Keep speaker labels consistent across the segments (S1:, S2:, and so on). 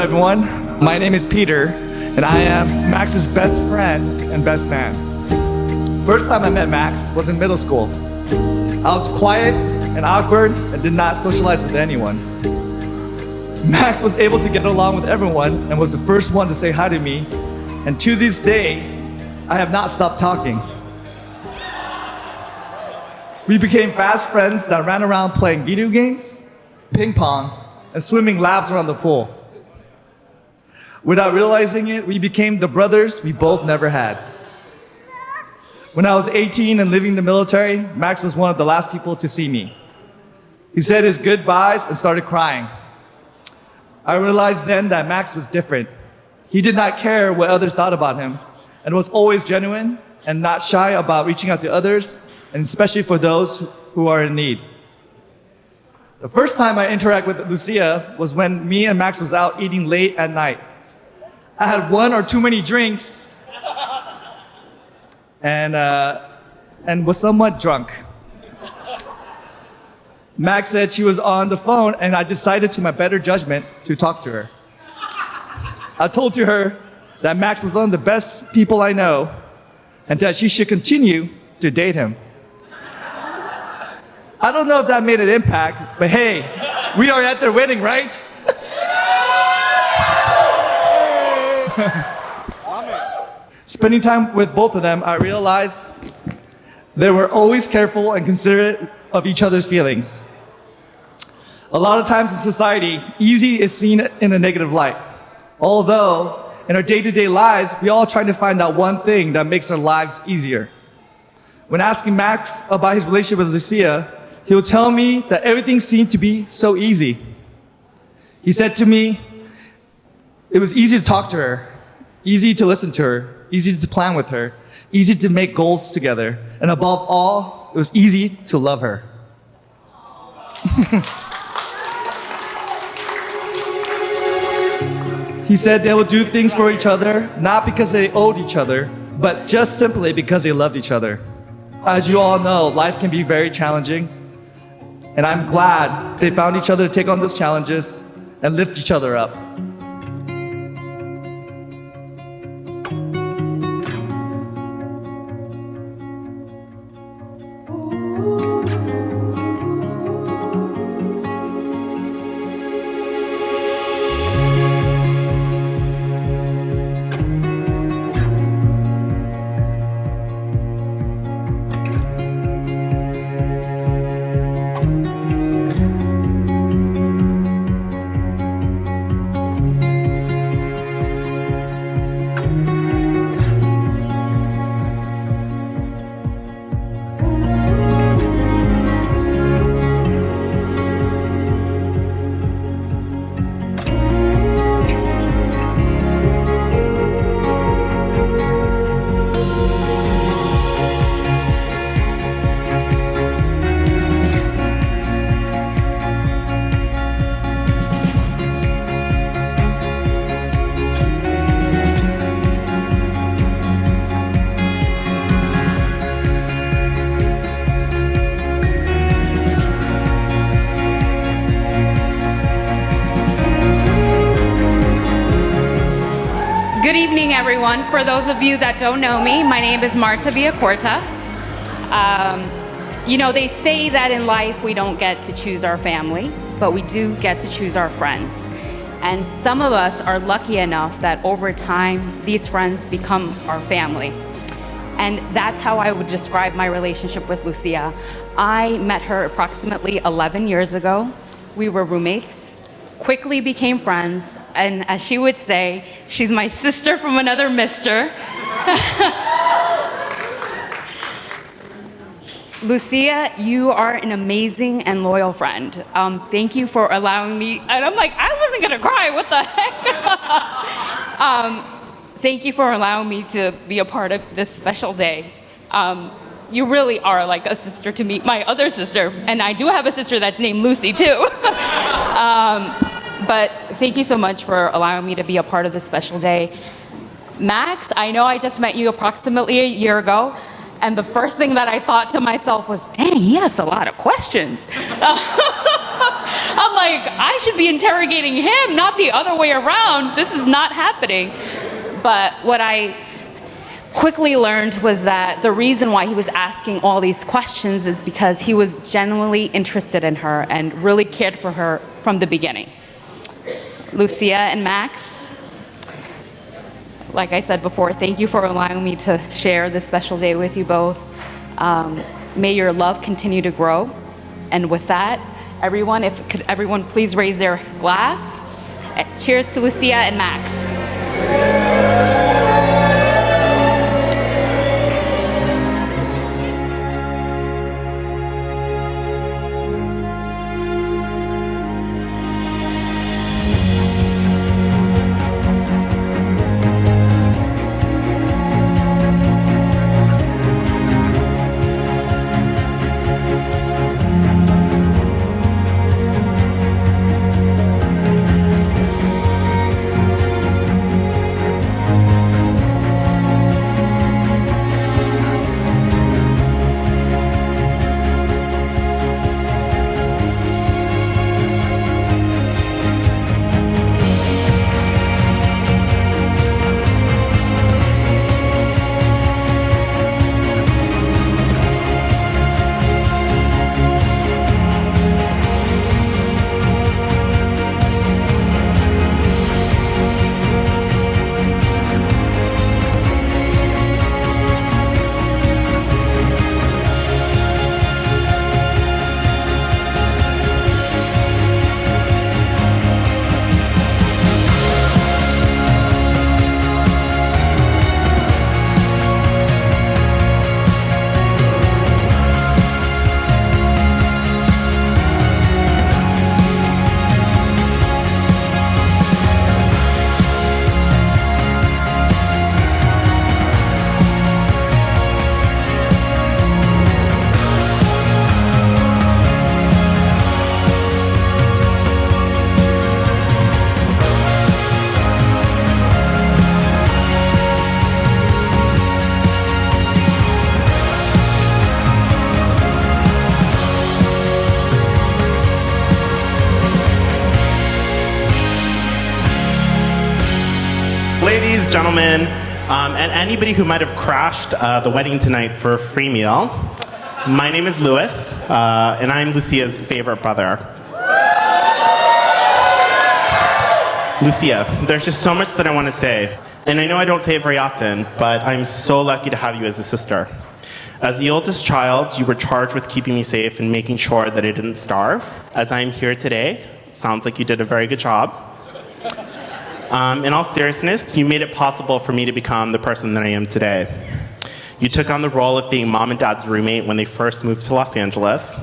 S1: everyone. My name is Peter, and I am Max's best friend and best man. First time I met Max was in middle school. I was quiet and awkward and did not socialize with anyone. Max was able to get along with everyone and was the first one to say hi to me, and to this day, I have not stopped talking. We became fast friends that ran around playing video games, ping pong, and swimming laps around the pool. Without realizing it, we became the brothers we both never had. When I was 18 and leaving the military, Max was one of the last people to see me. He said his goodbyes and started crying. I realized then that Max was different. He did not care what others thought about him and was always genuine and not shy about reaching out to others, and especially for those who are in need. The first time I interacted with Lucia was when me and Max was out eating late at night. I had one or too many drinks and was somewhat drunk. Max said she was on the phone, and I decided to my better judgment to talk to her. I told to her that Max was one of the best people I know and that she should continue to date him. I don't know if that made an impact, but hey, we are at their wedding, right? Spending time with both of them, I realized they were always careful and considerate of each other's feelings. A lot of times in society, easy is seen in a negative light. Although, in our day-to-day lives, we all try to find that one thing that makes our lives easier. When asking Max about his relationship with Lucia, he would tell me that everything seemed to be so easy. He said to me, it was easy to talk to her, easy to listen to her, easy to plan with her, easy to make goals together, and above all, it was easy to love her. He said they would do things for each other, not because they owed each other, but just simply because they loved each other. As you all know, life can be very challenging, and I'm glad they found each other to take on those challenges and lift each other up.
S2: Good evening, everyone. For those of you that don't know me, my name is Marta Villacorta. You know, they say that in life we don't get to choose our family, but we do get to choose our friends. And some of us are lucky enough that over time, these friends become our family. And that's how I would describe my relationship with Lucia. I met her approximately 11 years ago. We were roommates, quickly became friends, and as she would say, she's my sister from another mister. Lucia, you are an amazing and loyal friend. Thank you for allowing me, and I'm like, I wasn't gonna cry, what the heck? Thank you for allowing me to be a part of this special day. You really are like a sister to me, my other sister, and I do have a sister that's named Lucy too. But thank you so much for allowing me to be a part of this special day. Max, I know I just met you approximately a year ago, And the first thing that I thought to myself was, dang, he has a lot of questions. I'm like, I should be interrogating him, not the other way around. This is not happening. But what I quickly learned was that the reason why he was asking all these questions is because he was genuinely interested in her and really cared for her from the beginning. Lucia and Max, like I said before, thank you for allowing me to share this special day with you both. May your love continue to grow. And with that, everyone, could everyone please raise their glass? Cheers to Lucia and Max.
S3: Ladies, gentlemen, and anybody who might have crashed the wedding tonight for a free meal, my name is Louis, and I'm Lucia's favorite brother. Lucia, there's just so much that I want to say, and I know I don't say it very often, but I'm so lucky to have you as a sister. As the oldest child, you were charged with keeping me safe and making sure that I didn't starve. As I'm here today, it sounds like you did a very good job. In all seriousness, you made it possible for me to become the person that I am today. You took on the role of being mom and dad's roommate when they first moved to Los Angeles,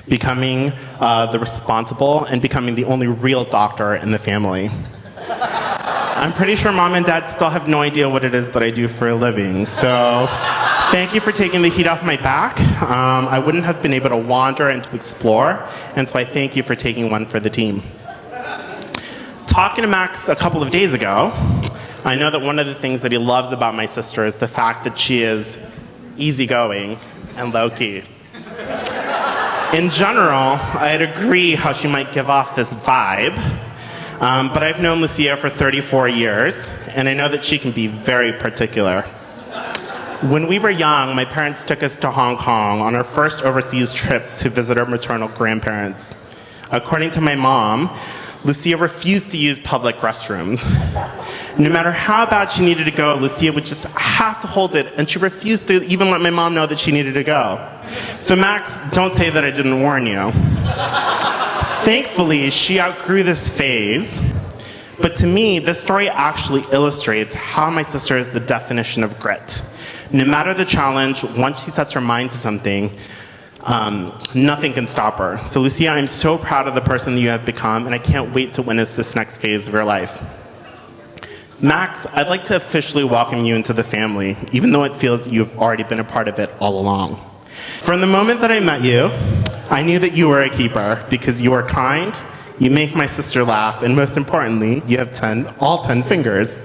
S3: becoming the responsible and becoming the only real doctor in the family. I'm pretty sure mom and dad still have no idea what it is that I do for a living, so thank you for taking the heat off my back. I wouldn't have been able to wander and to explore, and so I thank you for taking one for the team. Talking to Max a couple of days ago, I know that one of the things that he loves about my sister is the fact that she is easygoing and low-key. In general, I'd agree how she might give off this vibe, but I've known Lucia for 34 years, and I know that she can be very particular. When we were young, my parents took us to Hong Kong on our first overseas trip to visit our maternal grandparents. According to my mom, Lucia refused to use public restrooms. No matter how bad she needed to go, Lucia would just have to hold it, and she refused to even let my mom know that she needed to go. So Max, don't say that I didn't warn you. Thankfully, she outgrew this phase, but to me, this story actually illustrates how my sister is the definition of grit. No matter the challenge, once she sets her mind to something, nothing can stop her. So Lucia, I'm so proud of the person you have become, and I can't wait to witness this next phase of your life. Max, I'd like to officially welcome you into the family, even though it feels you've already been a part of it all along. From the moment that I met you, I knew that you were a keeper, because you are kind, you make my sister laugh, and most importantly, you have all 10 fingers.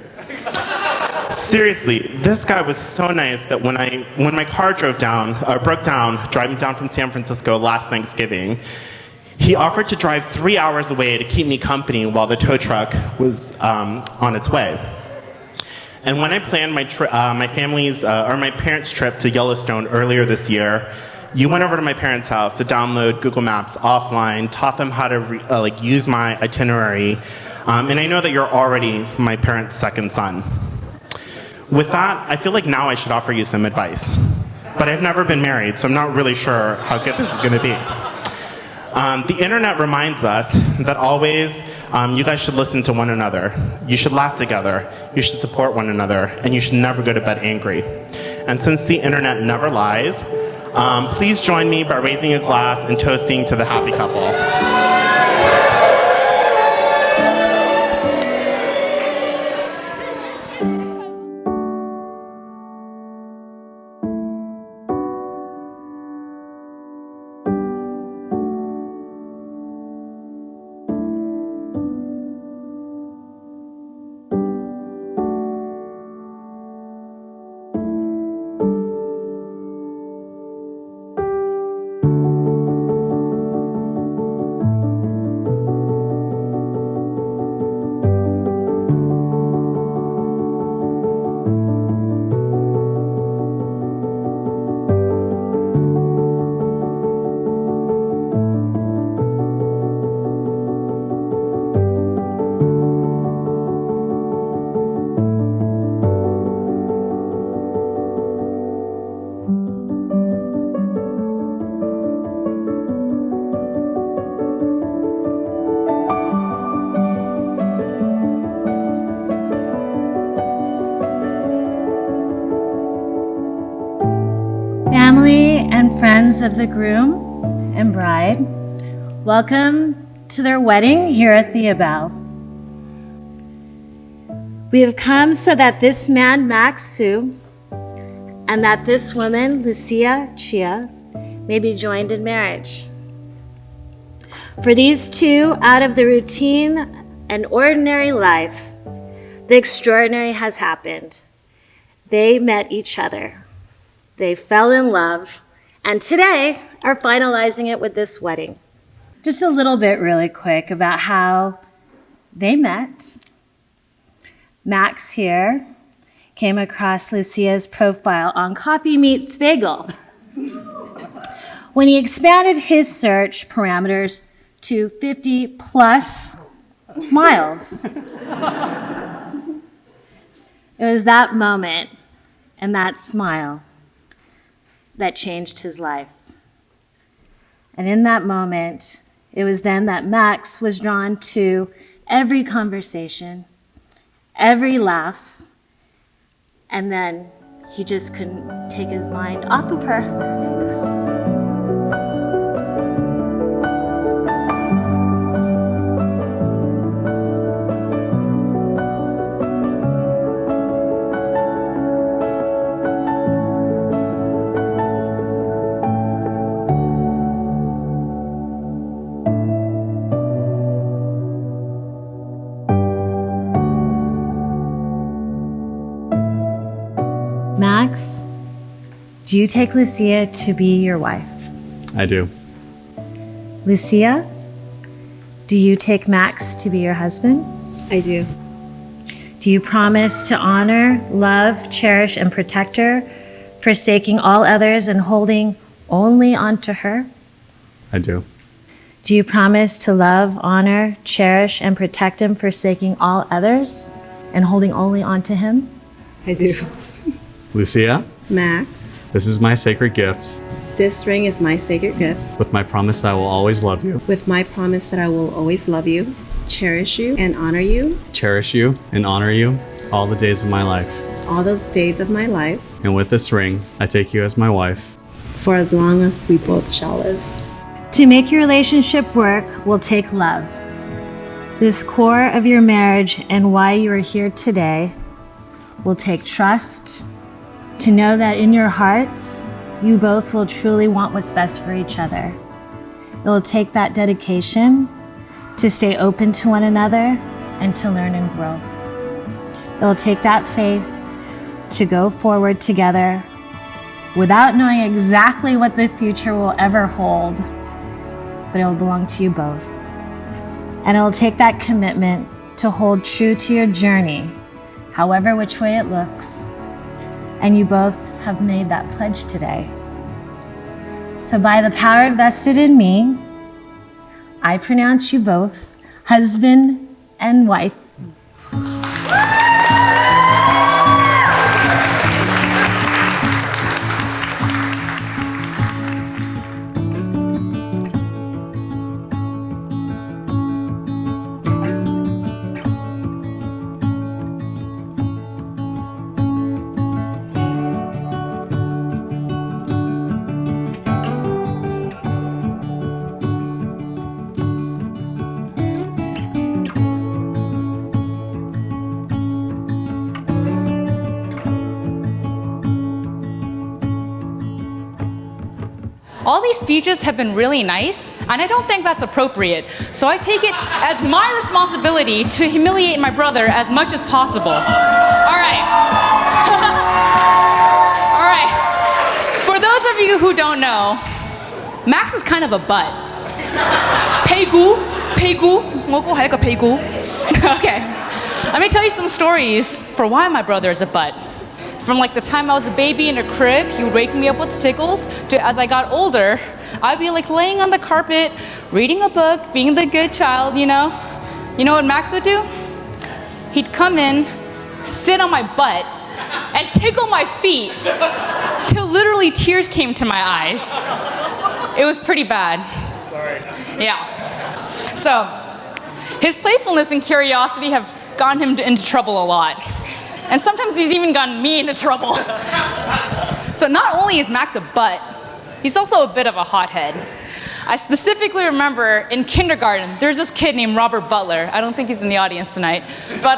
S3: Seriously, this guy was so nice that when my car broke down, driving down from San Francisco last Thanksgiving, he offered to drive 3 hours away to keep me company while the tow truck was on its way. And when I planned my parents' trip to Yellowstone earlier this year, you went over to my parents' house to download Google Maps offline, taught them how to use my itinerary, and I know that you're already my parents' second son. With that, I feel like now I should offer you some advice. But I've never been married, so I'm not really sure how good this is going to be. The internet reminds us that always you guys should listen to one another. You should laugh together. You should support one another. And you should never go to bed angry. And since the internet never lies, please join me by raising a glass and toasting to the happy couple.
S4: Family and friends of the groom and bride, welcome to their wedding here at the Ebell. We have come so that this man, Max Sue, and that this woman, Lucia Chia, may be joined in marriage. For these two, out of the routine and ordinary life, the extraordinary has happened. They met each other. They fell in love, and today are finalizing it with this wedding. Just a little bit really quick about how they met. Max here came across Lucia's profile on Coffee Meets Bagel. When he expanded his search parameters to 50 plus miles. It was that moment and that smile that changed his life. And in that moment, it was then that Max was drawn to every conversation, every laugh, and then he just couldn't take his mind off of her. Max, do you take Lucia to be your wife?
S5: I do.
S4: Lucia, do you take Max to be your husband?
S6: I do.
S4: Do you promise to honor, love, cherish, and protect her, forsaking all others and holding only onto her?
S5: I do.
S4: Do you promise to love, honor, cherish, and protect him, forsaking all others and holding only onto him?
S6: I do.
S5: Lucia,
S6: Max,
S5: this is my sacred gift.
S6: this ring is my sacred gift,
S5: With my promise I will always love you,
S6: with my promise that I will always love you, cherish you, and honor you
S5: cherish you, and honor you all the days of my life.
S6: all the days of my life,
S5: And with this ring, I take you as my wife.
S6: for as long as we both shall live.
S4: To make your relationship work will take love. This core of your marriage and why you are here today will take trust, to know that in your hearts, you both will truly want what's best for each other. It will take that dedication to stay open to one another and to learn and grow. It will take that faith to go forward together without knowing exactly what the future will ever hold, but it'll belong to you both. And it'll take that commitment to hold true to your journey, however which way it looks. And you both have made that pledge today. So by the power vested in me, I pronounce you both husband and wife.
S7: All these speeches have been really nice, and I don't think that's appropriate. So I take it as my responsibility to humiliate my brother as much as possible. All right. All right. For those of you who don't know, Max is kind of a butt. Peigu. Okay. Let me tell you some stories for why my brother is a butt. From like the time I was a baby in a crib, he would wake me up with the tickles, to as I got older, I'd be like laying on the carpet, reading a book, being the good child, you know? You know what Max would do? He'd come in, sit on my butt, and tickle my feet till literally tears came to my eyes. It was pretty bad. Sorry. Yeah. So, his playfulness and curiosity have gotten him into trouble a lot. And sometimes he's even gotten me into trouble. So not only is Max a butt, he's also a bit of a hothead. I specifically remember in kindergarten, there's this kid named Robert Butler. I don't think he's in the audience tonight. But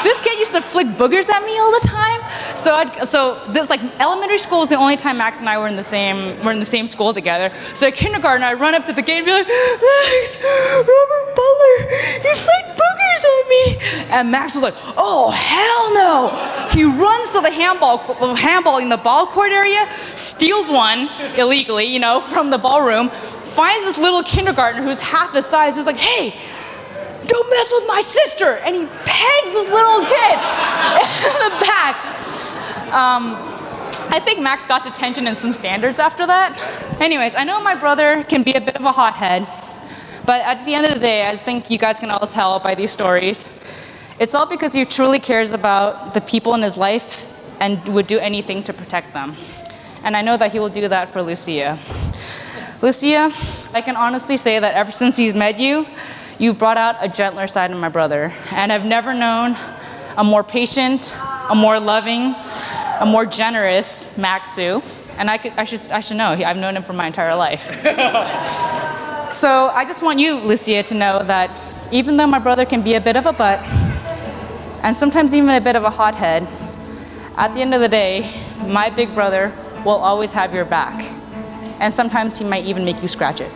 S7: this kid used to flick boogers at me all the time. So this like elementary school was the only time Max and I were in the same school together. So at kindergarten, I'd run up to the gate and be like, Max, Robert Butler, he flicked boogers at me. And Max was like, oh, hell no. He runs to the handball in the ball court area, steals one illegally, you know, from the ballroom, finds this little kindergartner who's half the size, who's like, hey, don't mess with my sister. And he pegs this little kid in the back. I think Max got detention and some standards after that. Anyways, I know my brother can be a bit of a hothead, but at the end of the day, I think you guys can all tell by these stories, it's all because he truly cares about the people in his life and would do anything to protect them. And I know that he will do that for Lucia. Lucia, I can honestly say that ever since he's met you, you've brought out a gentler side of my brother. And I've never known a more patient, a more loving, a more generous Maxu. And I should know, I've known him for my entire life. So I just want you, Lucia, to know that even though my brother can be a bit of a butt, and sometimes even a bit of a hothead, at the end of the day, my big brother will always have your back. And sometimes he might even make you scratch it.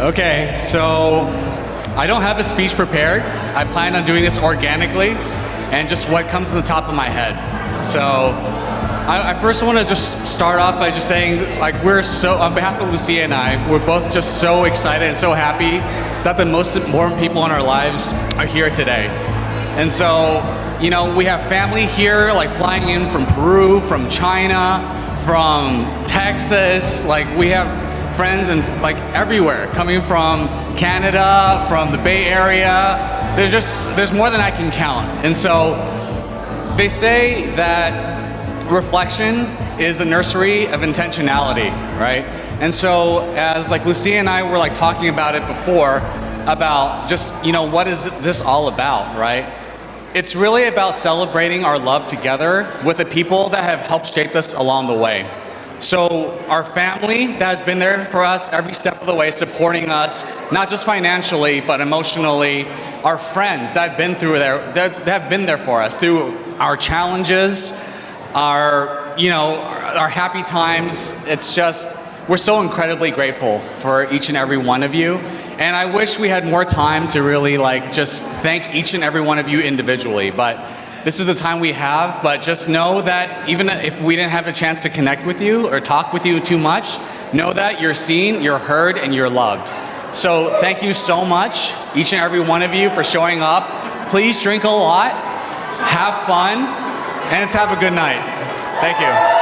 S5: Okay, so I don't have a speech prepared. I plan on doing this organically and just what comes to the top of my head. So I first want to just start off by just saying, like, we're so, on behalf of Lucia and I, we're both just so excited and so happy that the most important people in our lives are here today. And so, you know, we have family here, like flying in from Peru, from China, from Texas. Like, we have friends and like everywhere, coming from Canada, from the Bay Area. There's more than I can count. And so they say that reflection is a nursery of intentionality, right? And so as like Lucia and I were like talking about it before, about just, you know, what is this all about, right? It's really about celebrating our love together with the people that have helped shape us along the way. So our family that has been there for us every step of the way, supporting us, not just financially, but emotionally. Our friends that have been through there, that have been there for us through our challenges, our, you know, our happy times. It's just, we're so incredibly grateful for each and every one of you. And I wish we had more time to really like just thank each and every one of you individually, but this is the time we have. But just know that even if we didn't have a chance to connect with you or talk with you too much, know that you're seen, you're heard, and you're loved. So thank you so much, each and every one of you, for showing up. Please drink a lot, have fun, and let's have a good night. Thank you.